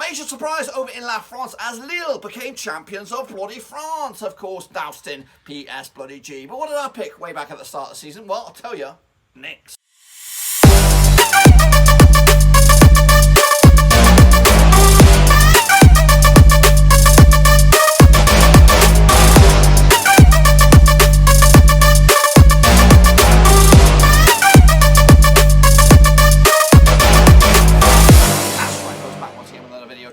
major surprise over in La France as Lille became champions of bloody France. Of course, doused in PS bloody G. But what did I pick way back at the start of the season? Well, I'll tell you next.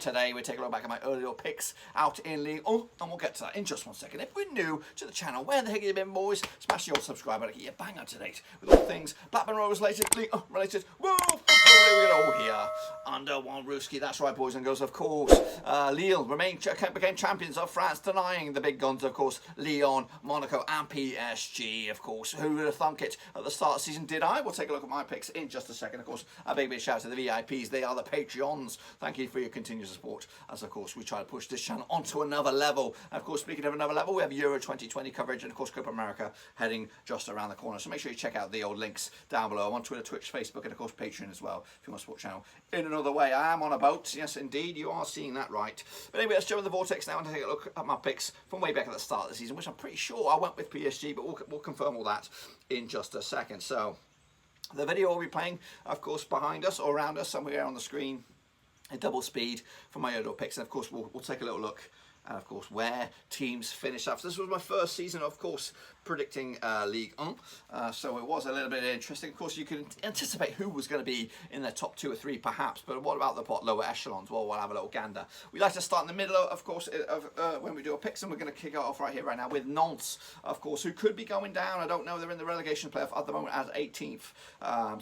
Today we take a look back at my early little picks out in Ligue 1, and we'll get to that in just 1 second. If we're new to the channel, where the heck have you been, boys? Smash your subscribe button to get you bang up to date with all things Blackburn Rovers related, Ligue 1 related. Woo! All here under one Ruski. That's right, boys and girls. Of course, Lille became champions of France, denying the big guns, of course, Lyon, Monaco, and PSG. Of course, who would have thunk it at the start of the season? Did I? We'll take a look at my picks in just a second. Of course, a big shout out to the VIPs. They are the Patreons. Thank you for your continued support, as of course we try to push this channel onto another level. And of course, speaking of another level, we have Euro 2020 coverage, and of course Copa America heading just around the corner. So make sure you check out the old links down below. I'm on Twitter, Twitch, Facebook, and of course Patreon as well if you want to support the channel in another way. I am on a boat, yes indeed, you are seeing that right. But anyway, let's jump in the vortex now and take a look at my picks from way back at the start of the season, which I'm pretty sure I went with PSG, but we'll confirm all that in just a second. So the video will be playing, of course, behind us or around us somewhere on the screen in double speed for my early picks, and of course we'll take a little look and of course where teams finish up. So this was my first season, of course, predicting Ligue 1, so it was a little bit interesting. Of course, you can anticipate who was going to be in the top 2 or 3 perhaps, but what about the lower echelons? Well, we'll have a little gander. We like to start in the middle, of course, when we do our picks, and we're going to kick it off right here, right now, with Nantes, of course, who could be going down. I don't know. They're in the relegation playoff at the moment as 18th,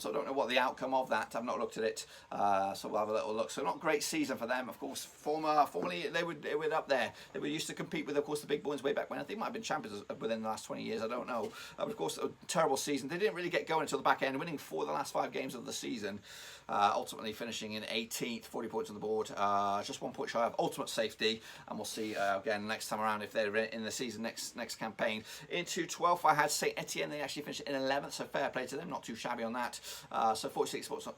so I don't know what the outcome of that. I've not looked at it, so we'll have a little look. So not a great season for them, of course. Formerly they were up there. They were used to compete with, of course, the big boys way back when. I think they might have been champions within the last 20 years. I don't know. But of course, a terrible season. They didn't really get going until the back end, winning 4 of the last 5 games of the season, ultimately finishing in 18th, 40 points on the board, just 1 point shy of ultimate safety. And we'll see again next time around if they're in the season next campaign. Into 12th, I had Saint Etienne. They actually finished in 11th, so fair play to them. Not too shabby on that. So 46 points on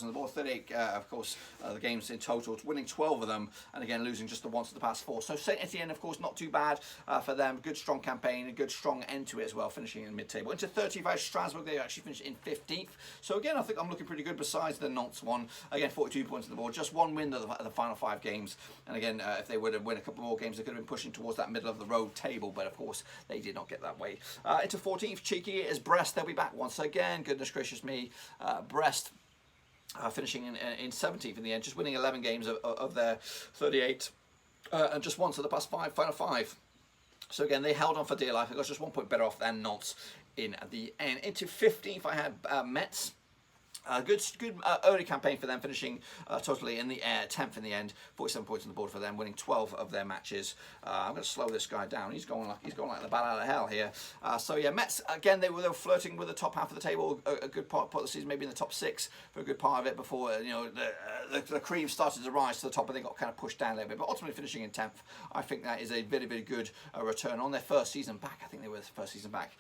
the board, 38, of course, the games in total, winning 12 of them, and again losing just the once of the past 4. So Saint Etienne, of course, not too bad for them. Good strong campaign, a good strong end to it as well, finishing in mid-table. Into 35, Strasbourg, they actually finished in 15th. So again, I think I'm looking pretty good besides the Nantes one. Again, 42 points on the board, just 1 win of the final 5 games. And again, if they would have won a couple more games, they could have been pushing towards that middle of the road table, but of course, they did not get that way. Into 14th, cheeky is Brest. They'll be back once again. Goodness gracious me. Brest finishing in 17th in the end, just winning 11 games of their 38. And just once of the past 5, final 5. So again, they held on for dear life. They got just 1 point better off than Nantes in the end. Into 15th, I had Metz. Good early campaign for them, finishing totally in the air, 10th in the end, 47 points on the board for them, winning 12 of their matches. I'm going to slow this guy down. He's going like the bat out of hell here. So yeah, Metz again. They were flirting with the top half of the table a good part of the season, maybe in the top 6 for a good part of it before the cream started to rise to the top, and they got kind of pushed down a little bit. But ultimately finishing in 10th, I think that is a very good return on their first season back. I think they were the first season back.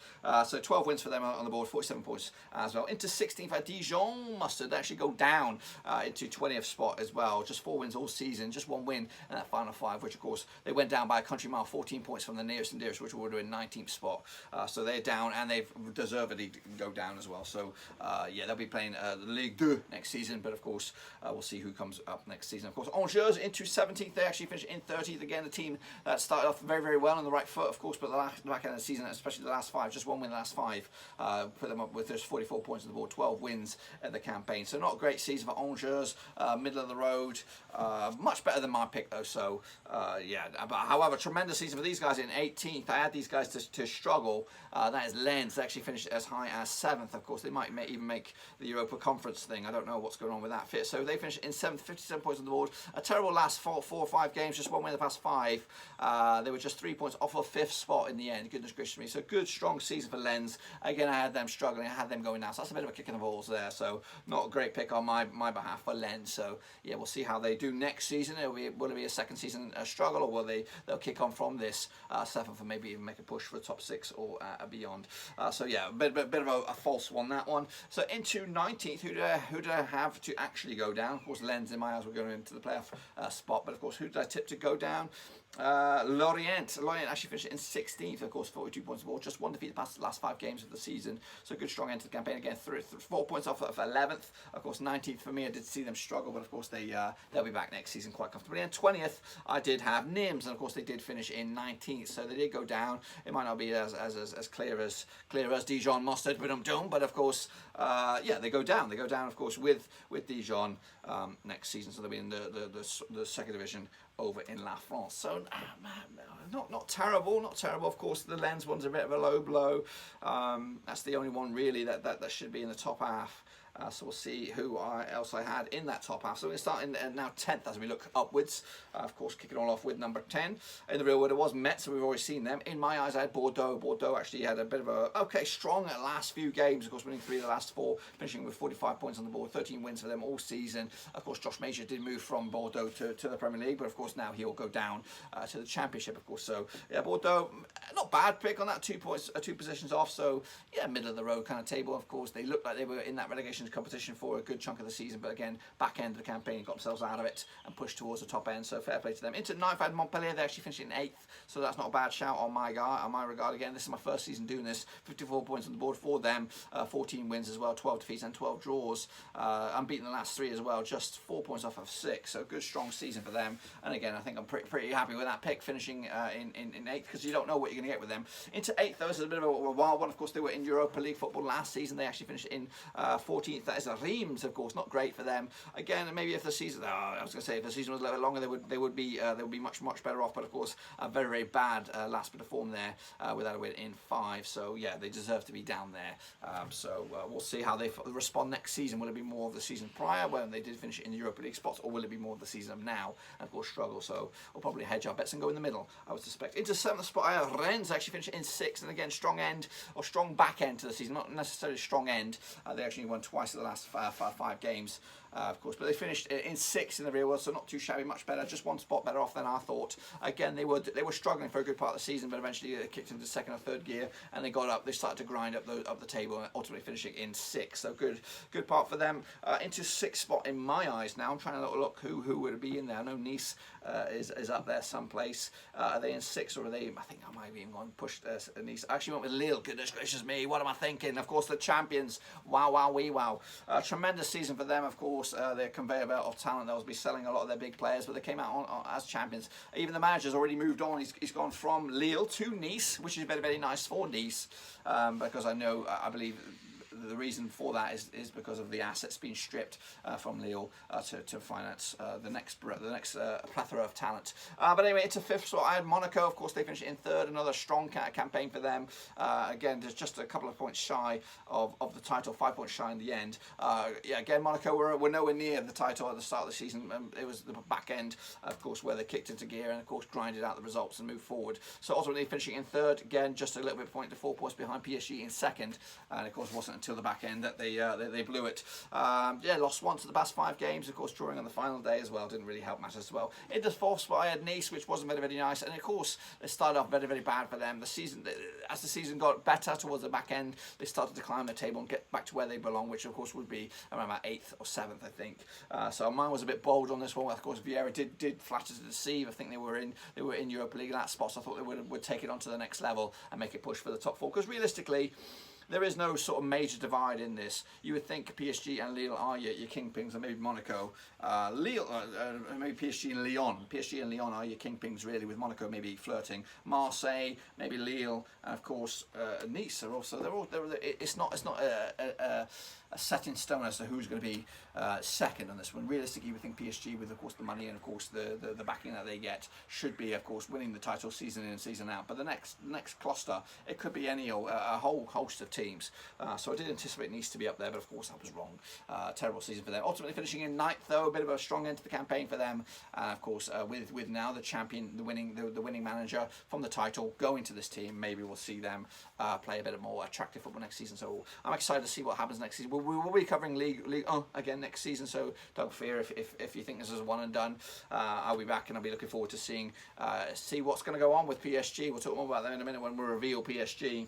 So 12 wins for them on the board, 47 points as well. Into 16th at Dijon. Mustard actually go down into 20th spot as well. Just 4 wins all season, just 1 win in that final 5, which of course they went down by a country mile, 14 points from the nearest and dearest, which would have been 19th spot. So they're down, and they've deservedly go down as well. So yeah, they'll be playing the Ligue 2 next season, but of course we'll see who comes up next season. Of course, Angers into 17th. They actually finished in 30th again. The team that started off very well on the right foot, of course, but the back end of the season, especially the last 5, just 1 win the last 5, put them up with just 44 points on the board, 12 wins at the campaign. So not a great season for Angers, middle of the road. Much better than my pick though. So yeah, but however, tremendous season for these guys in 18th. I had these guys to struggle. That is Lens. They actually finished as high as 7th. Of course, they might even make the Europa Conference thing. I don't know what's going on with that fit. So they finished in 7th, 57 points on the board. A terrible last 4 or 5 games, just 1 win in the past 5. They were just 3 points off of 5th spot in the end. Goodness gracious me. So good, strong season for Lens. Again, I had them struggling. I had them going down. So that's a bit of a kick in the balls there. So So not a great pick on my behalf for Lens. So yeah, we'll see how they do next season. Will it be a second season struggle, or they'll kick on from this 7th and maybe even make a push for the top 6 or beyond. So yeah, a bit of a false one, that one. So into 19th, who do I have to actually go down? Of course, Lens in my eyes were going into the playoff spot, but of course, who did I tip to go down? Lorient actually finished in 16th, of course, 42 points more, just one defeat past the last 5 games of the season, so good strong end to the campaign. Again, 4 points off of 11th, of course 19th for me. I did see them struggle, but of course they'll be back next season quite comfortably. And 20th I did have Nims, and of course they did finish in 19th, so they did go down. It might not be as clear as Dijon mustard, but of course yeah, they go down of course with Dijon next season, so they'll be in the second division over in La France. So not terrible. Of course, the Lens one's a bit of a low blow. That's the only one really that should be in the top half. So we'll see who else I had in that top half. So we're starting now 10th as we look upwards. Of course, kicking all off with number 10. In the real world, it was Metz, so we've already seen them. In my eyes, I had Bordeaux. Bordeaux actually had a bit of a strong last few games. Of course, winning 3 of the last 4, finishing with 45 points on the board, 13 wins for them all season. Of course, Josh Major did move from Bordeaux to the Premier League, but of course now he'll go down to the Championship, of course. So yeah, Bordeaux, not bad pick on that, 2 positions off. So yeah, middle of the road kind of table. Of course, they looked like they were in that relegation competition for a good chunk of the season, but again, back end of the campaign, got themselves out of it and pushed towards the top end, so fair play to them. Into 9th, I had Montpellier. They actually finished in 8th, so that's not a bad shout on my regard. Again, this is my first season doing this. 54 points on the board for them, 14 wins as well, 12 defeats and 12 draws. Unbeaten the last 3 as well, just 4 points off of 6, so good strong season for them. And again, I think I'm pretty happy with that pick, finishing in 8th, because you don't know what you're going to get with them. Into 8th, though, this is a bit of a wild one. Of course, they were in Europa League football last season. They actually finished in 14th. That is a Reims, of course, not great for them. Again, maybe if the season, I was going to say, if the season was a little bit longer, they would be much better off. But of course, a very bad last bit of form there without a win in 5. So yeah, they deserve to be down there. So we'll see how they respond next season. Will it be more of the season prior when they did finish in the Europa League spots, or will it be more of the season of now and of course struggle? So we'll probably hedge our bets and go in the middle, I would suspect. Into 7th spot, I have Rennes actually finished in 6th, and again, strong end or strong back end to the season, not necessarily strong end. They actually won twice in the last 5 games. Of course, but they finished in 6th in the real world, so not too shabby, much better, just 1 spot better off than I thought. Again, they were struggling for a good part of the season, but eventually they kicked into 2nd or 3rd gear, and they got up. They started to grind up the table, and ultimately finishing in 6th. So good part for them. Into 6th spot in my eyes now. I'm trying to look who would be in there. I know Nice is up there someplace. Are they in 6th, or are they? I think I might have even gone pushed Nice. I actually went with Lille. Goodness gracious me, what am I thinking? Of course, the champions. Wow. Tremendous season for them, of course. Their conveyor belt of talent, they'll be selling a lot of their big players, but they came out as champions. Even the manager's already moved on. He's gone from Lille to Nice, which is very nice for Nice, because I believe the reason for that is because of the assets being stripped from Lille to finance the next plethora of talent. But anyway, it's a 5th spot. I had Monaco. Of course, they finished in 3rd. Another strong campaign for them. Again, there's just a couple of points shy of the title, 5 points shy in the end. Yeah, again, Monaco were nowhere near the title at the start of the season. It was the back end, of course, where they kicked into gear and, of course, grinded out the results and moved forward. So ultimately finishing in 3rd. Again, just a little bit point to 4 points behind PSG in 2nd. And, of course, wasn't until the back end that they blew it. Yeah, lost 1 to the past 5 games, of course, drawing on the final day as well. Didn't really help matters as well. In the 4th spot, I had Nice, which wasn't very nice, and of course they started off very bad for them. As the season got better towards the back end, they started to climb the table and get back to where they belong, which of course would be around about 8th or 7th, I think. So mine was a bit bold on this one. Of course, Vieira did flatter to deceive. I think they were in Europa League in that spot, so I thought they would take it on to the next level and make it push for the top 4, because realistically, there is no sort of major divide in this. You would think PSG and Lille are your kingpins, and maybe Monaco. Lille, maybe PSG and Lyon. PSG and Lyon are your kingpins, really, with Monaco maybe flirting. Marseille, maybe Lille, and of course Nice are also. It's not a set in stone as to who's going to be second on this one. Realistically, you would think PSG, with of course the money and of course the backing that they get, should be of course winning the title season in and season out. But the next cluster, it could be any a whole host of teams. So I did anticipate Nice to be up there, but of course I was wrong. Terrible season for them. Ultimately finishing in 9th, though, a bit of a strong end to the campaign for them. And of course with now the champion, the winning manager from the title going to this team, maybe we'll see them play a bit more attractive football next season. So I'm excited to see what happens next season. Will we will be covering Ligue again next season, so don't fear if you think this is a one and done. I'll be back, and I'll be looking forward to see what's going to go on with PSG. We'll talk more about that in a minute when we reveal PSG.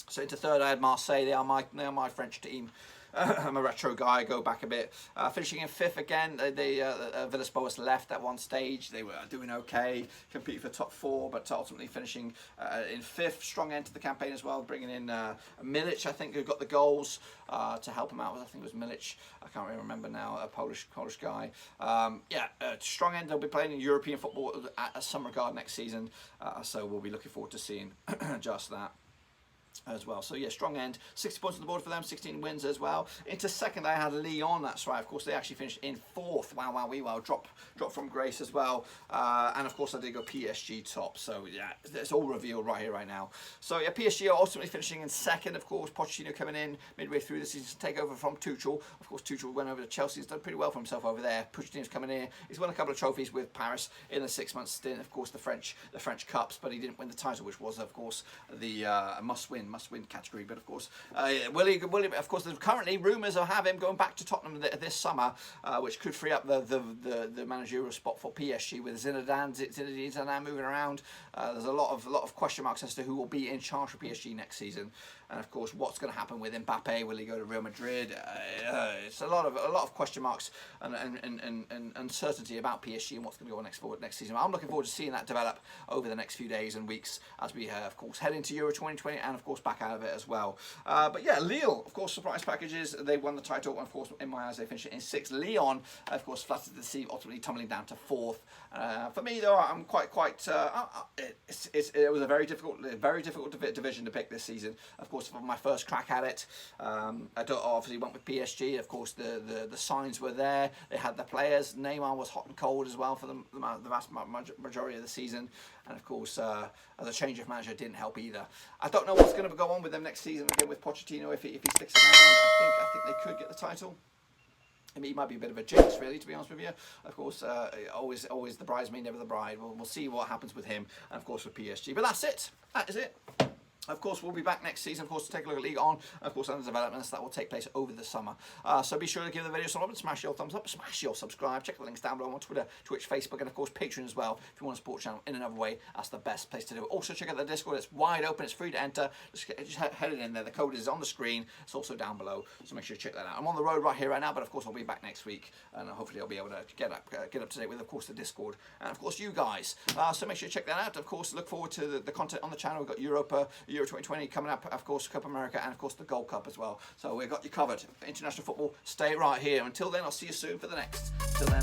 So into third, I had Marseille. They are my French team. I'm a retro guy, go back a bit. Finishing in fifth again, Villas-Boas left at one stage. They were doing okay, competing for top four, but ultimately finishing in fifth. Strong end to the campaign as well, bringing in Milic, I think, who got the goals to help him out. I think it was Milic. I can't really remember now, a Polish guy. Strong end. They'll be playing in European football at some regard next season, so we'll be looking forward to seeing just that as well. So yeah, strong end, 60 points on the board for them, 16 wins as well. Into second, I had Lyon. That's right. Of course, they actually finished in fourth. Wow. Drop from grace as well. And of course, I did go PSG top. So yeah, it's all revealed right here, right now. So yeah, PSG are ultimately finishing in second. Of course, Pochettino coming in midway through the season to take over from Tuchel. Of course, Tuchel went over to Chelsea. He's done pretty well for himself over there. Pochettino's coming in. He's won a couple of trophies with Paris in a 6-month stint. Of course, the French Cups, but he didn't win the title, which was of course the must-win category. But of course, will he? Of course, there's currently rumours of him going back to Tottenham this summer, which could free up the managerial spot for PSG with Zinedine Zidane moving around. There's a lot of question marks as to who will be in charge for PSG next season, and of course, what's going to happen with Mbappe? Will he go to Real Madrid? It's a lot of question marks and uncertainty about PSG and what's going to go on next season. I'm looking forward to seeing that develop over the next few days and weeks as we of course head into Euro 2020 and of course back out of it as well. But yeah, Lille, of course, surprise packages. They won the title, and of course, in my eyes, they finished in sixth. Lyon, of course, flattered to see, ultimately tumbling down to fourth. For me, though, I'm quite. It was a very difficult division to pick this season. Of course, for my first crack at it, I obviously went with PSG. Of course, the signs were there. They had the players. Neymar was hot and cold as well for the vast majority of the season. And of course, the change of manager didn't help either. I don't know what's going to go on with them next season again with Pochettino. If he sticks around, I think they could get the title. I mean, he might be a bit of a jinx, really, to be honest with you. Of course, always the bridesmaid, never the bride. We'll see what happens with him, and of course with PSG. But that's it. That is it. Of course, we'll be back next season, of course, to take a look at Ligue 1, of course, under developments that will take place over the summer. So be sure to give the video some love and smash your thumbs up, smash your subscribe, check the links down below on Twitter, Twitch, Facebook, and of course, Patreon as well. If you want to support the channel in another way, that's the best place to do it. Also, check out the Discord. It's wide open. It's free to enter. Just head it in there. The code is on the screen. It's also down below, so make sure you check that out. I'm on the road right here, right now, but of course, I'll be back next week, and hopefully, I'll be able to get up to date with, of course, the Discord, and of course, you guys. So make sure you check that out. Of course, look forward to the content on the channel. We've got Euro 2020 coming up. Of course, Copa America, and of course the Gold Cup as well. So we've got you covered. International football, stay right here. Until then, I'll see you soon for the next. Till then,